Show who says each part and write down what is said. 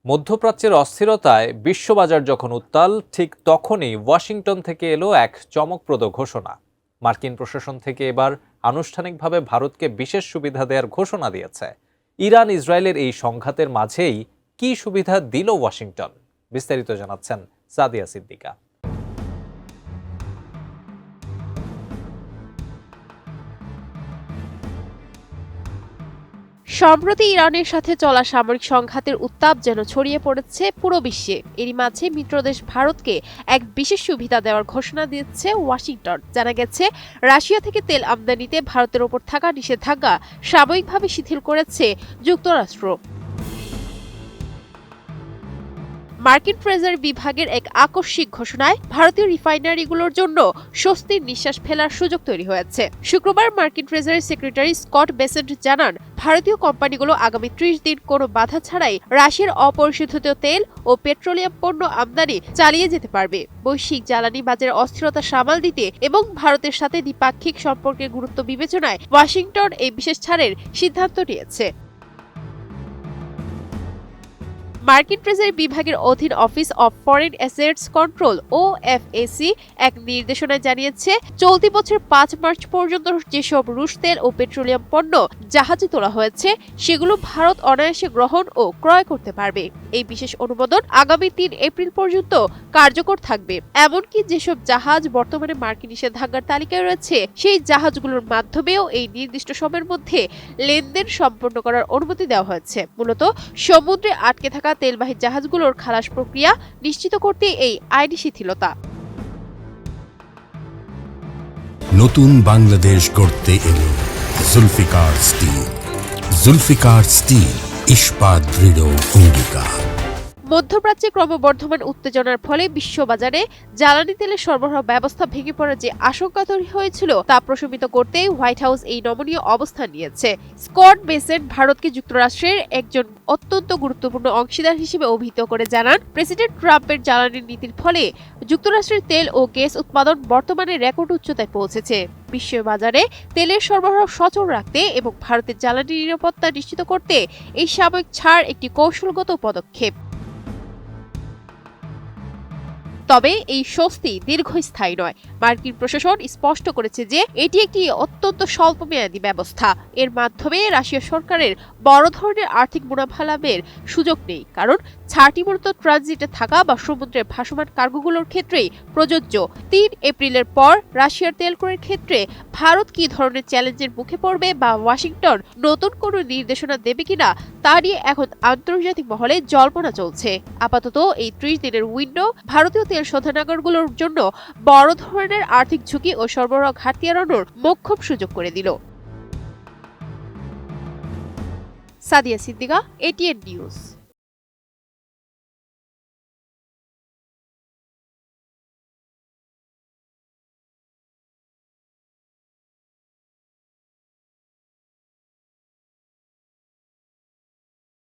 Speaker 1: মধ্যপ্রাচ্যের অস্থিরতায় বিশ্ববাজার যখন উত্তাল, ঠিক তখনই ওয়াশিংটন থেকে এলো এক চমকপ্রদ ঘোষণা। মার্কিন প্রশাসন থেকে এবার আনুষ্ঠানিকভাবে ভারতকে বিশেষ সুবিধা দেওয়ার ঘোষণা দিয়েছে। ইরান ইসরায়েলের এই সংঘাতের মাঝেই কি সুবিধা দিল ওয়াশিংটন? বিস্তারিত জানাচ্ছেন সাদিয়া সিদ্দিকা।
Speaker 2: সম্প্রতি ইরানের সাথে চলা সামরিক সংঘাতের উত্তাপ যেন ছড়িয়ে পড়েছে পুরো বিশ্বে। এরই মাঝে মিত্রদেশ ভারতকে এক বিশেষ সুবিধা দেওয়ার ঘোষণা দিয়েছে ওয়াশিংটন। জানা গেছে, রাশিয়া থেকে তেল আমদানিতে ভারতের ওপর থাকা নিষেধাজ্ঞা সাময়িকভাবে শিথিল করেছে যুক্তরাষ্ট্র। মার্কিন ট্রেজারি বিভাগের এক আকস্মিক ঘোষণায় ভারতীয় রিফাইনারিগুলোর জন্য স্বস্তির নিঃশ্বাস ফেলার সুযোগ তৈরি হয়েছে। শুক্রবার মার্কিন ট্রেজারি সেক্রেটারি স্কট বেসেন্ট জানান, ভারতীয় কোম্পানিগুলো আগামী ৩০ দিন কোনো বাধা ছাড়াই রাশিয়ার অপরিশোধিত তেল ও পেট্রোলিয়াম পণ্য আমদানি চালিয়ে যেতে পারবে। বৈশ্বিক জ্বালানি বাজারের অস্থিরতা সামাল দিতে এবং ভারতের সাথে দ্বিপাক্ষিক সম্পর্কের গুরুত্ব বিবেচনায় ওয়াশিংটন এই বিশেষ ছাড়ের সিদ্ধান্ত নিয়েছে। মার্কিন ট্রেজারি বিভাগের অধীন office of foreign assets control OFAC এক নির্দেশনায় জানিয়েছে, চলতি বছর ৫ মার্চ পর্যন্ত যেসব রুশ তেল ও পেট্রোলিয়াম পণ্য জাহাজে তোলা হয়েছে সেগুলো ভারত অনায়াসে গ্রহণ ও ক্রয় করতে পারবে। এই বিশেষ অনুমোদন আগামী ৩ এপ্রিল পর্যন্ত কার্যকর থাকবে। এমনকি যেসব জাহাজ বর্তমানে মার্কিন নিষেধাজ্ঞার তালিকায় রয়েছে সেই জাহাজগুলোর মাধ্যমেও এই নির্দিষ্ট সময়ের মধ্যে লেনদেন সম্পন্ন করার অনুমতি দেওয়া হয়েছে। মূলত সমুদ্রে আটকে থাকা তেলবাহী জাহাজগুলোর খালাস প্রক্রিয়া নিশ্চিত করতে এই আইনি শিথিলতা।
Speaker 3: নতুন বাংলাদেশ গড়তে এলো জুলফিকার স্টিল। জুলফিকার স্টিল, ইস্পাত দৃঢ় অঙ্গীকার।
Speaker 2: মধ্যপ্রাচ্যে ক্রমবর্ধমান উত্তেজনার ফলে বিশ্ববাজারে জ্বালানি তেলের সরবরাহ ব্যবস্থা ভেঙে পড়ার যে আশঙ্কা তৈরি হয়েছিল তা প্রশমিত করতে হোয়াইট হাউস এই নমনীয় অবস্থান নিয়েছে। স্কট বেসেন্ট ভারতকে যুক্তরাষ্ট্রের একজন অত্যন্ত গুরুত্বপূর্ণ অংশীদার হিসেবে অভিহিত করে জানান, প্রেসিডেন্ট ট্রাম্পের জ্বালানি নীতির ফলে যুক্তরাষ্ট্রের তেল ও গ্যাস উৎপাদন বর্তমানে রেকর্ড উচ্চতায় পৌঁছেছে। বিশ্ববাজারে তেলের সরবরাহ সচল রাখতে এবং ভারতের জ্বালানি নিরাপত্তা নিশ্চিত করতে এই সাময়িক ছাড় একটি কৌশলগত পদক্ষেপ। তবে এই স্বস্তি দীর্ঘস্থায়ী নয়। মার্কিন প্রশাসন স্পষ্ট করেছে যে এটি একটি অত্যন্ত স্বল্পমেয়াদী ব্যবস্থা। এর মাধ্যমে রাশিয়া সরকারের বড় ধরনের আর্থিক মুনাফা লাভের সুযোগ নেই, কারণ ছাড়টি মূলত ট্রানজিটে থাকা বা সমুদ্রে ভাসমান কার্গোগুলোর ক্ষেত্রেই প্রযোজ্য। ৩ এপ্রিলের পর রাশিয়ার তেল ক্রয়ের ক্ষেত্রে ভারত কি ধরনের চ্যালেঞ্জের মুখে পড়বে বা ওয়াশিংটন নতুন কোনো নির্দেশনা দেবে কিনা তা নিয়ে এখন আন্তর্জাতিক মহলে জল্পনা চলছে। আপাতত এই ৩০ দিনের উইন্ডো ভারতীয় তেল শোধনাগারগুলোর জন্য বড় ধরনের আর্থিক ঝুঁকি ও সরবরাহ ঘাটতি এড়ানোর মোক্ষম সুযোগ করে দিল। Sadia Siddika, ATN news.